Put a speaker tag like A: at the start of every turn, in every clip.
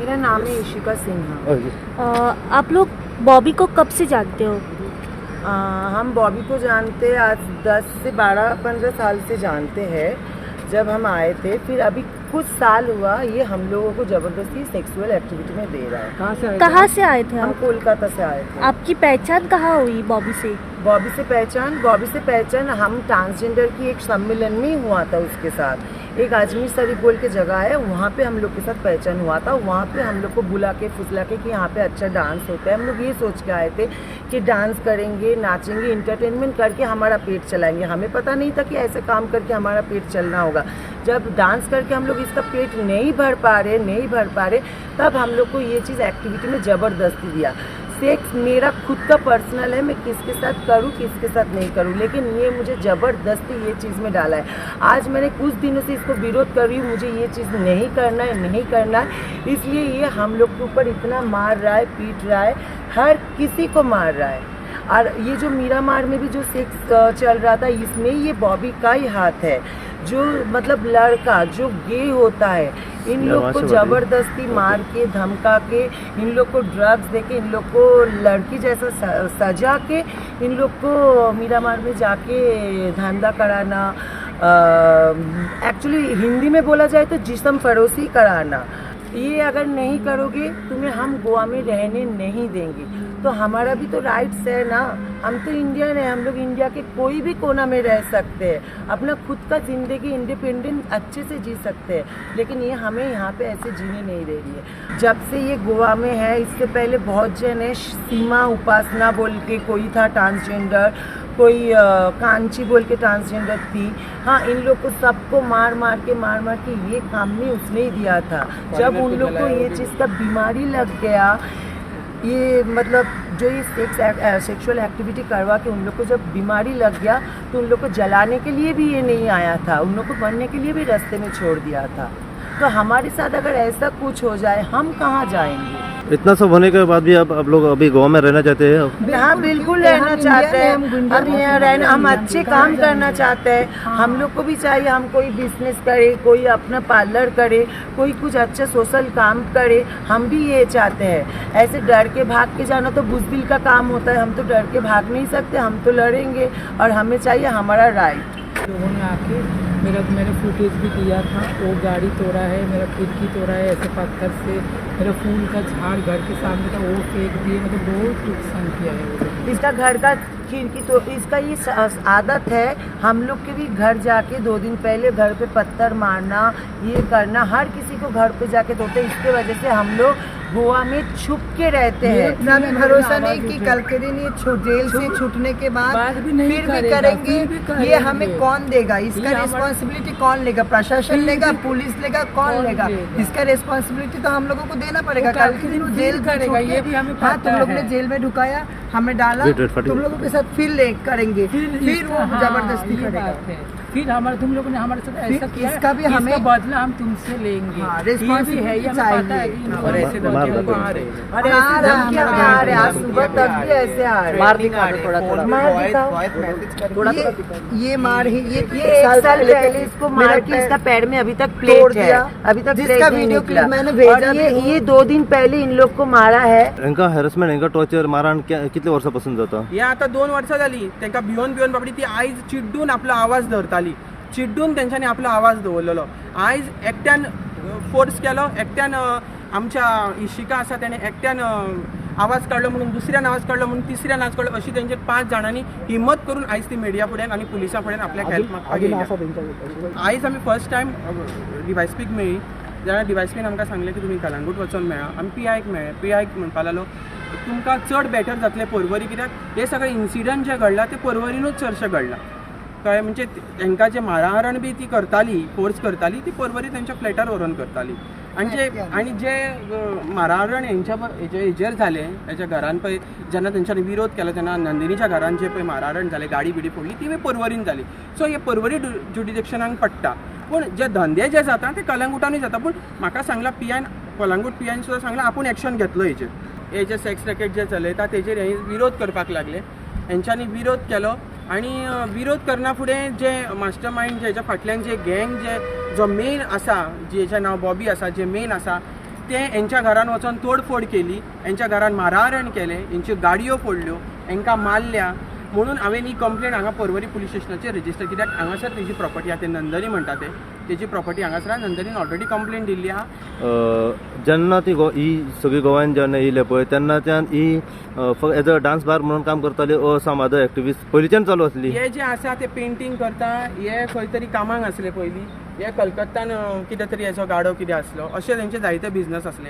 A: मेरा नाम है इशिका सिन्हा।
B: आप लोग बॉबी को कब से जानते हो?
A: हम बॉबी को जानते आज 10 से 12-15 साल से जानते हैं। जब हम आए थे, फिर अभी कुछ साल हुआ ये हम लोगों को ज़बरदस्ती सेक्सुअल एक्टिविटी में दे रहा है।
B: कहाँ से आए थे
A: हम
B: आप?
A: कोलकाता से आए थे।
B: आपकी पहचान कहाँ हुई बॉबी से?
A: बॉबी से पहचान हम ट्रांसजेंडर की एक सम्मेलन में ही हुआ था। उसके साथ एक अजमेर शरीफ बोल के जगह है, वहाँ पे हम लोग के साथ पहचान हुआ था। वहाँ पे हम लोग को बुला के फुसला के कि यहाँ पे अच्छा डांस होता है। हम लोग ये सोच के आए थे कि डांस करेंगे, नाचेंगे, इंटरटेनमेंट करके हमारा पेट चलाएंगे। हमें पता नहीं था कि ऐसे काम करके हमारा पेट चलना होगा। जब डांस करके हम लोग इसका पेट नहीं भर पा रहे तब हम लोग को ये चीज़ एक्टिविटी में ज़बरदस्ती दिया। सेक्स मेरा खुद का पर्सनल है, मैं किसके साथ करूँ किसके साथ नहीं करूँ, लेकिन ये मुझे ज़बरदस्ती ये चीज़ में डाला है। आज मैंने कुछ दिनों से इसको विरोध कर रही हूँ, मुझे ये चीज़ नहीं करना है। इसलिए ये हम लोग के ऊपर इतना मार रहा है, पीट रहा है, हर किसी को मार रहा है। और ये जो मीरामार में भी जो सेक्स चल रहा था, इसमें ये बॉबी का ही हाथ है। जो मतलब लड़का जो गे होता है, इन लोग को ज़बरदस्ती मार के, धमका के, इन लोग को ड्रग्स दे के, इन लोग को लड़की जैसा सजा के, इन लोग को मीरामार में जाके धंधा कराना, एक्चुअली हिंदी में बोला जाए तो जिस्म फरोशी कराना। ये अगर नहीं करोगे तुम्हें हम गोवा में रहने नहीं देंगे। तो हमारा भी तो राइट्स है ना, हम तो इंडियन है, हम लोग इंडिया के कोई भी कोना में रह सकते हैं, अपना खुद का ज़िंदगी इंडिपेंडेंट अच्छे से जी सकते हैं। लेकिन ये हमें यहाँ पे ऐसे जीने नहीं दे रही है। जब से ये गोवा में है, इससे पहले बहुत जन है, सीमा उपासना बोल के कोई था ट्रांसजेंडर, कोई कांची बोल के ट्रांसजेंडर थी। हाँ, इन लोग को सबको मार मार के ये काम में उसने ही दिया था। जब उन लोग को ये चीज़ का बीमारी लग गया, ये मतलब जो ये सेक्सुअल एक्टिविटी करवा के उन लोग को जब बीमारी लग गया, तो उन लोग को जलाने के लिए भी ये नहीं आया था, उन लोग को मरने के लिए भी रास्ते में छोड़ दिया था। तो हमारे साथ अगर ऐसा कुछ हो जाए, हम कहाँ जाएंगे?
C: इतना सब होने के बाद भी आप लोग अभी गोवा में रहना चाहते हैं?
A: हाँ, बिल्कुल रहना चाहते हैं। हम यहाँ रहना, हम अच्छे काम करना चाहते हैं। हम लोग को भी चाहिए हम कोई बिजनेस करे, कोई अपना पार्लर करे, कोई कुछ अच्छा सोशल काम करे। हम भी ये चाहते हैं। ऐसे डर के भाग के जाना तो बुज़दिल का काम होता है। हम तो डर के भाग नहीं सकते, हम तो लड़ेंगे और हमें चाहिए हमारा राइट।
D: लोगों ने आके मैंने फुटेज भी दिया था। वो गाड़ी तोड़ा है, मेरा खिड़की तोड़ा है ऐसे पत्थर से, मेरा फूल का झाड़ घर के सामने था वो फेंक दिए, मतलब बहुत नुकसान किया है।
A: इसका घर का खिड़की तो इसका ये आदत है। हम लोग के भी घर जाके 2 दिन पहले घर पे पत्थर मारना, ये करना, हर किसी को घर पे जाके तोड़ते। इसके वजह से हम लोग गोवा में छुप के रहते हैं।
E: इतना भी भरोसा नहीं कि कल के दिन ये जेल से छूटने के बाद फिर भी करेंगे। ये हमें कौन देगा? इसका रिस्पॉन्सिबिलिटी कौन लेगा? प्रशासन लेगा? पुलिस लेगा? कौन लेगा? इसका रिस्पॉन्सिबिलिटी तो हम लोगों को देना पड़ेगा। कल के दिन जेल करेगा, ये भी हमें पता है। तुम लोग ने जेल में ढुकाया, हमें डाला, तुम लोगों के साथ फिर करेंगे, फिर वो जबरदस्ती करेगा।
D: फिर तुम लोगों ने हमारे साथ ऐसा किया,
E: इसका भी हमें
D: बदला हम तुमसे लेंगे।
E: रिस्पॉन्सिबिलिटी
D: है, ये हमें पता है कि इन लोग ऐसे धमकियों को आ रहे हैं।
A: और ऐसे धमकियां आ रहे हैं, आज सुबह तक भी ऐसे आ रहे हैं। मार दिखाओ थोड़ा।
E: ये मार ही ये
A: 1 साल पहले इसको मार के इसका पैर में अभी तक प्लेट है, अभी तक
E: जिसका वीडियो क्लिप मैंने भेजा।
A: ये 2 दिन पहले इन लोग को मारा है।
C: इनका हॅरेसमेंट, इनका टॉर्चर, मारहाण कितल्या वर्षापासून जाता?
F: हे आता 2 वर्सां जाली। तांकां भिवन बाबडी ती आयज चिड्डून आपलो आवाज धरताली, चिड्डून तेंच्यांनी आपलो आवाज दवरलेलो। आयज एकट्यान फोर्स केलो, एकट्यान आमच्या इशिका आसा तेणे एकट्यान आवाज काडलो म्हणून, दुसऱ्यान आवाज काडलो म्हणून, तिसऱ्यान आवाज काडलो, अशी तेंचेर 5 जाणांनी हिम्मत करून आयज ती मिडिया फुड्यान आनी पुलिसां फुड्यान आपल्याक हेल्प मागपाक येयल्या। आयज आमी फर्स्ट टायम डिवायसपीक मेळ्ळी, जाल्यार डिवायसपीन आमकां सांगलें की तुमी कलंगूट वचून मेळ्ळा। आमी PIक मेळ्ळे, PIक म्हणपा लागलो तुमकां चड बेटर जातलें पर्वरी, कित्याक हे सगळे इन्सिडंट जे घडला ते पर्वरीनूच चडशें घडला कळ्ळें। म्हणजे तांकां जे मारहाण बी ती करताली, फोर्स करताली, ती पर्वरी तेंच्या फ्लॅटार व्हरून करताली। आनी जे मारहाण हेजेर जालें, हेच्या घरान पळय जेन्ना तेंच्यांनी विरोध केलो, तेन्ना नंदिनीच्या घरान जे पळय मारहाण जालें, गाडी बिडी फोडली, ती पर्वरीन जाली। सो हे पर्वरी ज्युडिडिक्शनाक पडटा। पूण जे धंदे जे जाता ते कलंगूटानूय जाता। पूण म्हाका सांगलां कलंगूट PIन सुद्दां सांगलां आपूण एक्शन घेतलो हे जे सेक्स रॅकेट जे चलयता तेजेर हे विरोध करपाक लागले। हेंच्यांनी विरोध केलो आनी विरोध करना फुडें जे मास्टर मायंड जे हेच्या फाटल्यान जे गँग जो मेन आसा, जेचें नांव बॉबी आसा, जे मेन आसा, ते यांच्या घरान वचून तोडफोड केली, यांच्या घरान मारहाण केले, यांच्यो गाडयो फोडल्यो, यांका मारल्या. म्हणून हांवें ही कंप्लेंट हांगा पर्वरी पुलीस स्टेशनाचेर रजिस्टर, कित्याक हांगासर तेजी प्रॉपर्टी आहा, ते नंदनी म्हणटा तेजी प्रॉपर्टी हांगासर नंदनीन ऑलरेडी कंप्लेंट दिल्ली आहा.
C: जेन्ना ती ही सगळी गोंयान जेन्ना येयले पळय तेन्नाच्यान ही फक्त एज अ डान्स बार म्हणून काम करताली समाज एक्टिविस्ट पयलींच्यान चालू आसली.
F: हे जे आसा ते पेंटिंग करता, हे खंय तरी कामाक आसले पयलीं, हे कलकत्तान कितें तरी हेचो गाडो कितें आसलो, अशे तेंचे जायते बिझनस आसले.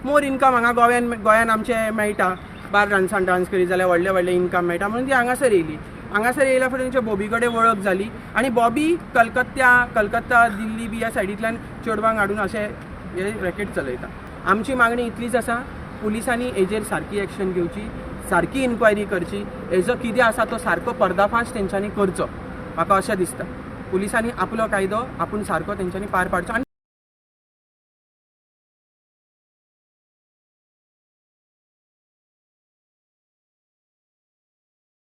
F: मोर इनकम हांगा गोंयान आमचे मेळटा, बार डान्सान डान्स करी जाल्यार व्हडले व्हडले इनकम मेळटा, म्हणून ती हांगासर येयली. हांगासर येयल्या फुडें तेंच्या बॉबी कडेन वळख जाली आनी बॉबी कलकत्ता दिल्ली बी ह्या सायडींतल्यान चेडवांक हाडून अशें हे रॅकेट चलयता. आमची मागणी इतलीच आसा, पुलिसांनी हेजेर सारकी एक्शन घेवची, सारकी इन्क्वायरी करची, हेजो कितें आसा तो सारको पर्दाफाश तेंच्यांनी करचो, म्हाका अशें दिसता. पुलिसांनी आपलो कायदो आपूण सारको तेंच्यांनी पार पाडचो. आनी